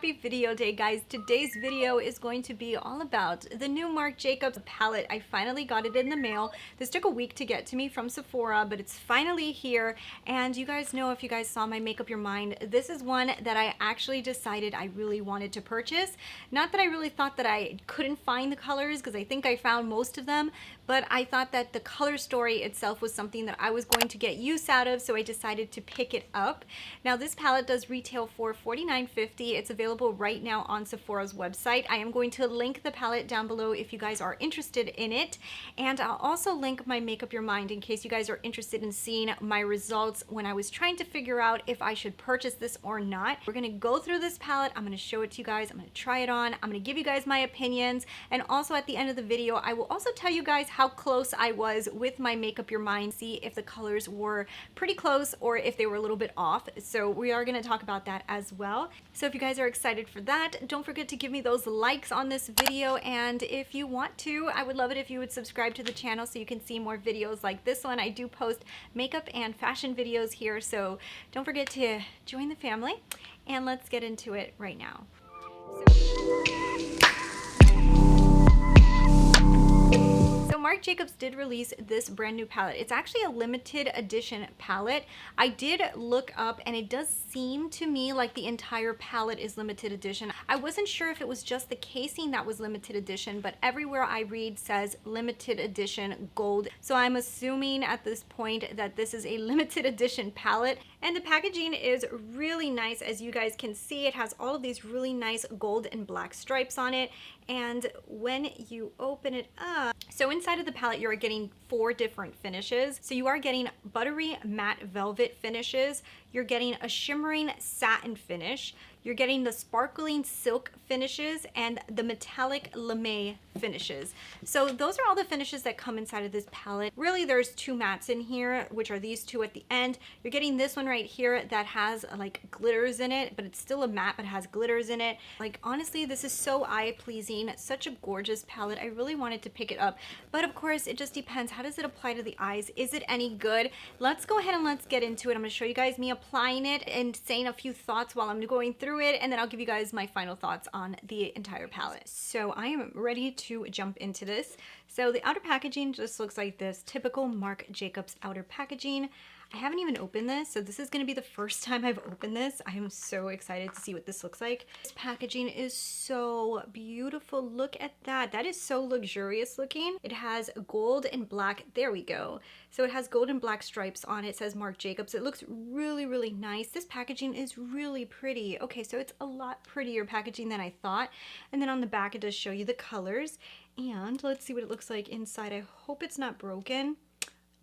Happy video day, guys. Today's video is going to be all about the new Marc Jacobs palette. I finally got it in the mail. This took a week to get to me from Sephora, but it's finally here. And you guys know, if you guys saw my Make Up Your Mind, this is one that I actually decided I really wanted to purchase. Not that I really thought that I couldn't find the colors, because I think I found most of them, but I thought that the color story itself was something that I was going to get use out of, so I decided to pick it up. Now, this palette does retail for $49.50. It's available right now on Sephora's website. I am going to link the palette down below if you guys are interested in it, and I'll also link my Make Up Your Mind in case you guys are interested in seeing my results when I was trying to figure out if I should purchase this or not. We're gonna go through this palette. I'm gonna show it to you guys. I'm gonna try it on. I'm gonna give you guys my opinions, and also at the end of the video, I will also tell you guys how close I was with my Make Up Your Mind, see if the colors were pretty close or if they were a little bit off. So we are going to talk about that as well. So if you guys are excited for that, don't forget to give me those likes on this video, and if you want to, I would love it if you would subscribe to the channel so you can see more videos like this one. I do post makeup and fashion videos here, so don't forget to join the family, and let's get into it right now. Marc Jacobs did release this brand new palette. It's actually a limited edition palette. I did look up, and it does seem to me like the entire palette is limited edition. I wasn't sure if it was just the casing that was limited edition, but everywhere I read says limited edition gold. So I'm assuming at this point that this is a limited edition palette. And the packaging is really nice. As you guys can see, it has all of these really nice gold and black stripes on it. And when you open it up, so inside of the palette, you're getting 4 different finishes. So you are getting buttery matte velvet finishes, you're getting a shimmering satin finish, you're getting the sparkling silk finishes, and the metallic lame finishes. So those are all the finishes that come inside of this palette. Really, there's 2 mattes in here, which are these 2 at the end. You're getting this one right here that has like glitters in it, but it's still a matte but has glitters in it. Like, honestly, this is so eye-pleasing. Such a gorgeous palette. I really wanted to pick it up, but of course it just depends. How does it apply to the eyes? Is it any good? Let's go ahead and let's get into it. I'm going to show you guys me applying it and saying a few thoughts while I'm going through it, and then I'll give you guys my final thoughts on the entire palette. So I am ready to jump into this. So the outer packaging just looks like this, typical Marc Jacobs outer packaging. I haven't even opened this, so this is going to be the first time I've opened this. I am so excited to see what this looks like. This packaging is so beautiful. Look at that. That is so luxurious looking. It has gold and black. There we go. So it has gold and black stripes on it. It says Marc Jacobs. It looks really, really nice. This packaging is really pretty. Okay, so it's a lot prettier packaging than I thought. And then on the back, it does show you the colors. And let's see what it looks like inside. I hope it's not broken.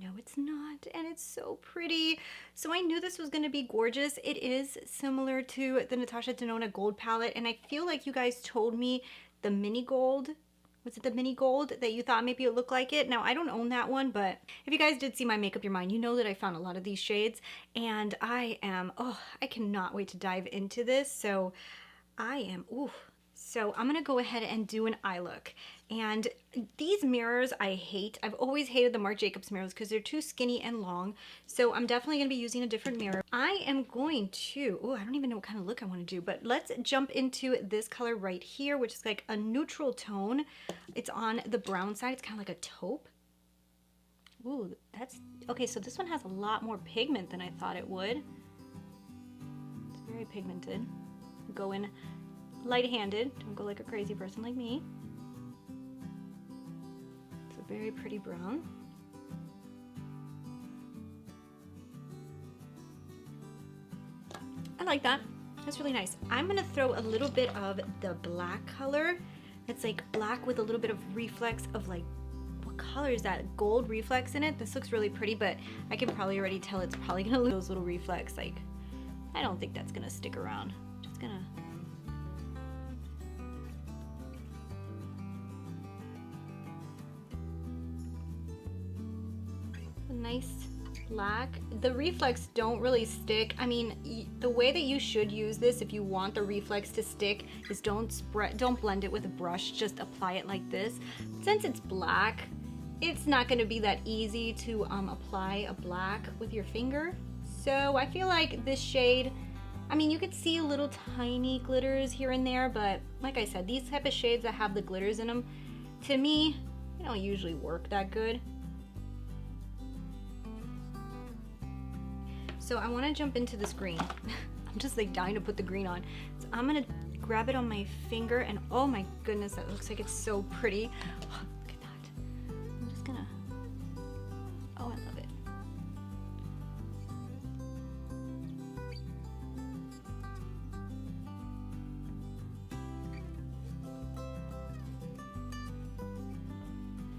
No, it's not, and it's so pretty. So I knew this was going to be gorgeous. It is similar to the Natasha Denona Gold palette, and I feel like you guys told me the mini gold. Was it the mini gold that you thought maybe it looked like it? Now, I don't own that one, but if you guys did see my Make Up Your Mind, you know that I found a lot of these shades, and I cannot wait to dive into this. So So I'm gonna go ahead and do an eye look. And these mirrors I hate. I've always hated the Marc Jacobs mirrors because they're too skinny and long. So I'm definitely gonna be using a different mirror. I am going to, I don't even know what kind of look I wanna do, but let's jump into this color right here, which is like a neutral tone. It's on the brown side. It's kind of like a taupe. Ooh, that's, okay, so this one has a lot more pigment than I thought it would. It's very pigmented. Go in light-handed, don't go like a crazy person like me. It's a very pretty brown. I like that. That's really nice. I'm gonna throw a little bit of the black color. It's like black with a little bit of reflex of like, what color is that? Gold reflex in it. This looks really pretty, but I can probably already tell it's probably gonna lose those little reflex. Like, I don't think that's gonna stick around. Just gonna nice black. The reflex don't really stick. I mean, the way that you should use this if you want the reflex to stick is don't blend it with a brush, just apply it like this. Since it's black, it's not going to be that easy to apply a black with your finger. So I feel like this shade I mean, you could see little tiny glitters here and there, but like I said, these type of shades that have the glitters in them, to me, they don't usually work that good. So I want to jump into this green. I'm just like dying to put the green on. So I'm gonna grab it on my finger, and oh my goodness, that looks like it's so pretty. Oh, look at that. I'm just gonna, oh, I love it.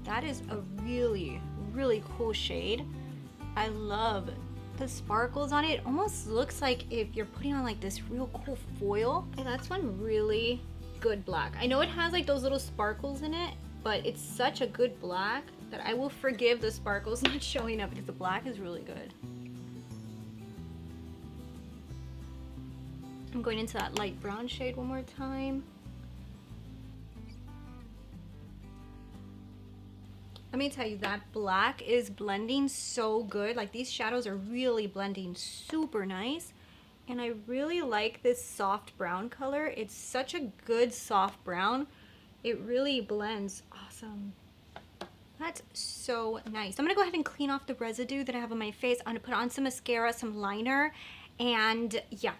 That is a really, really cool shade. I love the sparkles on it. It almost looks like if you're putting on like this real cool foil. And that's one really good black. I know it has like those little sparkles in it, but it's such a good black that I will forgive the sparkles not showing up because the black is really good. I'm going into that light brown shade one more time. Let me tell you, that black is blending so good. Like, these shadows are really blending super nice. And I really like this soft brown color. It's such a good soft brown. It really blends awesome. That's so nice. So I'm gonna go ahead and clean off the residue that I have on my face. I'm gonna put on some mascara, some liner, and yeah,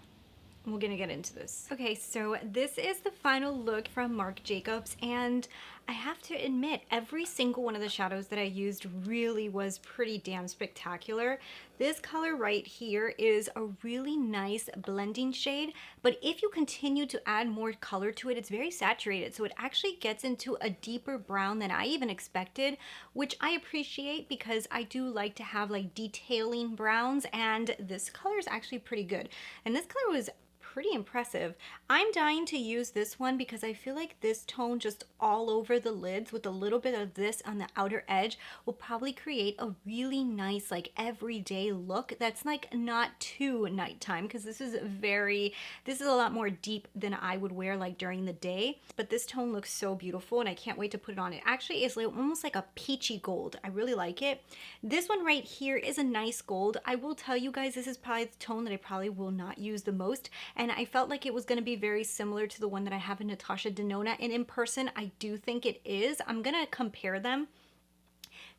we're gonna get into this. Okay, so this is the final look from Marc Jacobs, and I have to admit, every single one of the shadows that I used really was pretty damn spectacular. This color right here is a really nice blending shade, but if you continue to add more color to it, it's very saturated, so it actually gets into a deeper brown than I even expected, which I appreciate because I do like to have like detailing browns, and this color is actually pretty good. And this color was pretty impressive. I'm dying to use this one because I feel like this tone just all over the lids with a little bit of this on the outer edge will probably create a really nice like everyday look that's like not too nighttime, because this is a lot more deep than I would wear like during the day, but this tone looks so beautiful and I can't wait to put it on. It actually is like almost like a peachy gold. I really like it. This one right here is a nice gold. I will tell you guys, this is probably the tone that I probably will not use the most, and I felt like it was going to be very similar to the one that I have in Natasha Denona, and in person I do think it is. I'm going to compare them.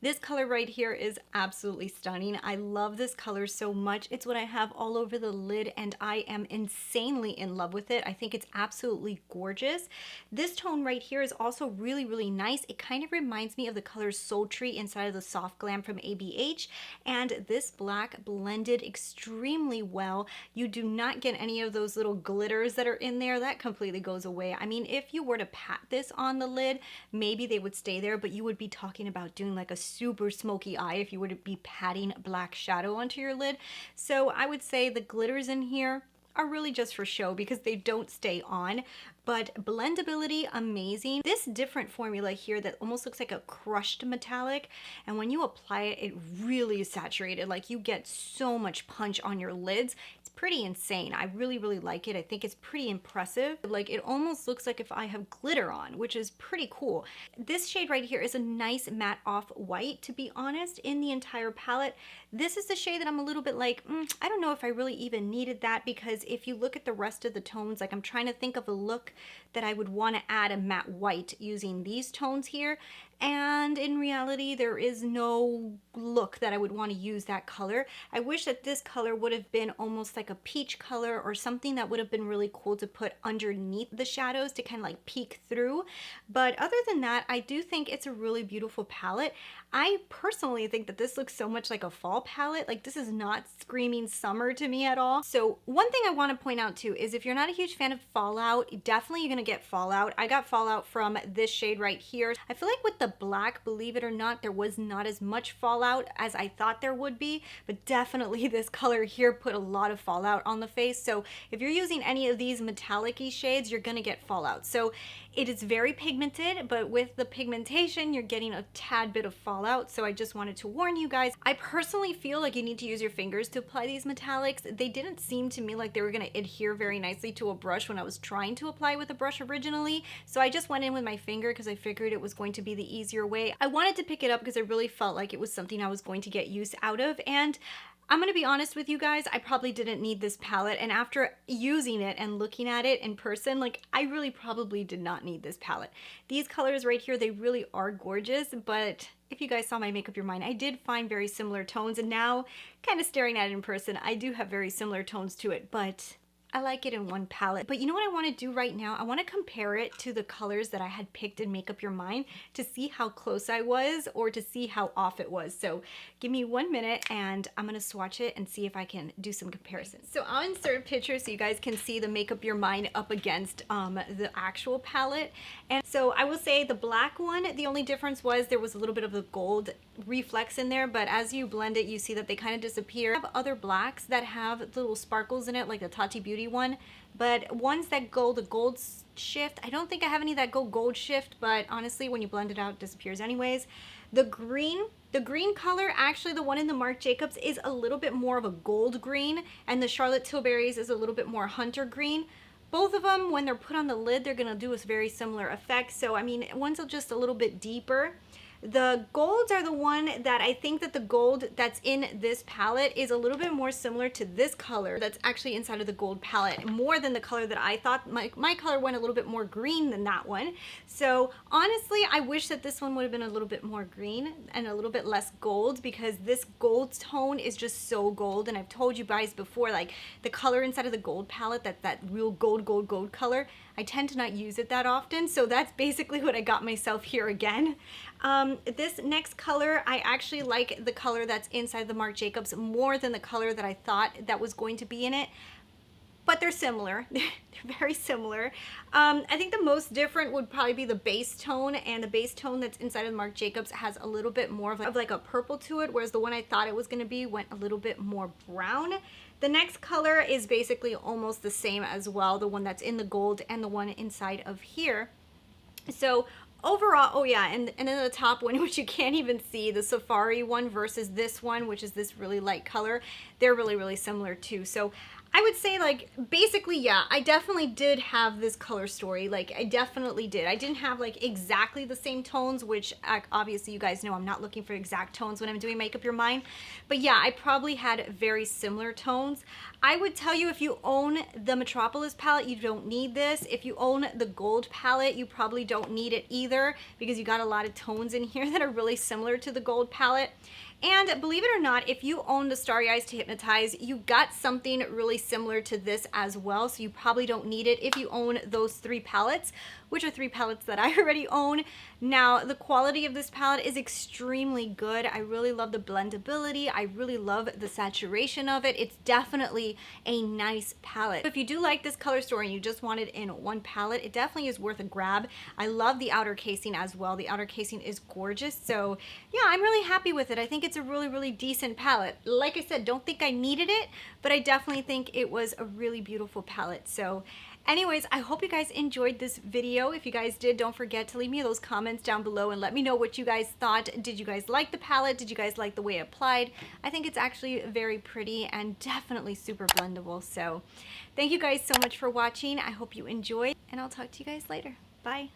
This color right here is absolutely stunning. I love this color so much. It's what I have all over the lid and I am insanely in love with it. I think it's absolutely gorgeous. This tone right here is also really, really nice. It kind of reminds me of the color Sultry inside of the Soft Glam from ABH, and this black blended extremely well. You do not get any of those little glitters that are in there. That completely goes away. I mean, if you were to pat this on the lid, maybe they would stay there, but you would be talking about doing like a super smoky eye if you were to be patting black shadow onto your lid. So I would say the glitters in here are really just for show because they don't stay on, but blendability amazing. This different formula here that almost looks like a crushed metallic, and when you apply it, it really is saturated. Like, you get so much punch on your lids. Pretty insane. I really, really like it. I think it's pretty impressive. Like, it almost looks like if I have glitter on, which is pretty cool. This shade right here is a nice matte off-white, to be honest, in the entire palette. This is the shade that I'm a little bit like, I don't know if I really even needed that, because if you look at the rest of the tones, like, I'm trying to think of a look that I would want to add a matte white using these tones here, and in reality there is no look that I would want to use that color. I wish that this color would have been almost like a peach color or something that would have been really cool to put underneath the shadows to kind of like peek through, but other than that, I do think it's a really beautiful palette. I personally think that this looks so much like a fall palette. Like, this is not screaming summer to me at all. So one thing I want to point out too is if you're not a huge fan of fallout, definitely you're gonna get fallout. I got fallout from this shade right here. I feel like with the black, believe it or not, there was not as much fallout as I thought there would be, but definitely this color here put a lot of fallout on the face. So if you're using any of these metallic-y shades, you're gonna get fallout. So it is very pigmented, but with the pigmentation, you're getting a tad bit of fallout. So I just wanted to warn you guys. I personally feel like you need to use your fingers to apply these metallics. They didn't seem to me like they were gonna adhere very nicely to a brush when I was trying to apply with a brush originally. So I just went in with my finger because I figured it was going to be the easier way. I wanted to pick it up because I really felt like it was something I was going to get use out of, and I'm gonna be honest with you guys, I probably didn't need this palette, and after using it and looking at it in person, like, I really probably did not need this palette. These colors right here, they really are gorgeous, but if you guys saw my Make Up Your Mind, I did find very similar tones, and now, kind of staring at it in person, I do have very similar tones to it, but I like it in one palette. But you know what I want to do right now? I want to compare it to the colors that I had picked in Make Up Your Mind to see how close I was or to see how off it was. So give me 1 minute and I'm going to swatch it and see if I can do some comparisons. So I'll insert a picture so you guys can see the Make Up Your Mind up against the actual palette. And so I will say the black one, the only difference was there was a little bit of the gold reflex in there, but as you blend it, you see that they kind of disappear. I have other blacks that have little sparkles in it, like the Tati Beauty one, but ones that go the gold shift, I don't think I have any that go gold shift, but honestly when you blend it out, it disappears anyways. The green color, actually the one in the Marc Jacobs is a little bit more of a gold green, and the Charlotte Tilbury's is a little bit more hunter green. Both of them, when they're put on the lid, they're gonna do a very similar effect. So I mean, one's just a little bit deeper. The golds are the one that I think that the gold that's in this palette is a little bit more similar to this color that's actually inside of the gold palette, more than the color that I thought. My color went a little bit more green than that one. So honestly, I wish that this one would have been a little bit more green and a little bit less gold, because this gold tone is just so gold. And I've told you guys before, like the color inside of the gold palette, that real gold color, I tend to not use it that often. So that's basically what I got myself here again. This next color, I actually like the color that's inside the Marc Jacobs more than the color that I thought that was going to be in it. But they're similar. They're very similar. I think the most different would probably be the base tone, and the base tone that's inside of Marc Jacobs has a little bit more of like a purple to it, whereas the one I thought it was going to be went a little bit more brown. The next color is basically almost the same as well, the one that's in the gold and the one inside of here. So overall, oh yeah, and then the top one, which you can't even see, the Safari one versus this one, which is this really light color, they're really similar too. So I would say, like, basically, yeah, I definitely did have this color story. Like, I definitely did. I didn't have, like, exactly the same tones, which obviously you guys know I'm not looking for exact tones when I'm doing Make Up Your Mind. But yeah, I probably had very similar tones. I would tell you, if you own the Metropolis palette, you don't need this. If you own the gold palette, you probably don't need it either, because you got a lot of tones in here that are really similar to the gold palette. And believe it or not, if you own the Starry Eyes to Hypnotize, you got something really similar to this as well, so you probably don't need it if you own those 3 palettes, which are 3 palettes that I already own. Now, the quality of this palette is extremely good. I really love the blendability. I really love the saturation of it. It's definitely a nice palette. If you do like this color story and you just want it in one palette, it definitely is worth a grab. I love the outer casing as well. The outer casing is gorgeous. So yeah, I'm really happy with it. I think it's a really decent palette. Like I said, don't think I needed it, but I definitely think it was a really beautiful palette. So anyways, I hope you guys enjoyed this video. If you guys did, don't forget to leave me those comments down below and let me know what you guys thought. Did you guys like the palette? Did you guys like the way it applied? I think it's actually very pretty and definitely super blendable. So thank you guys so much for watching. I hope you enjoyed, and I'll talk to you guys later. Bye.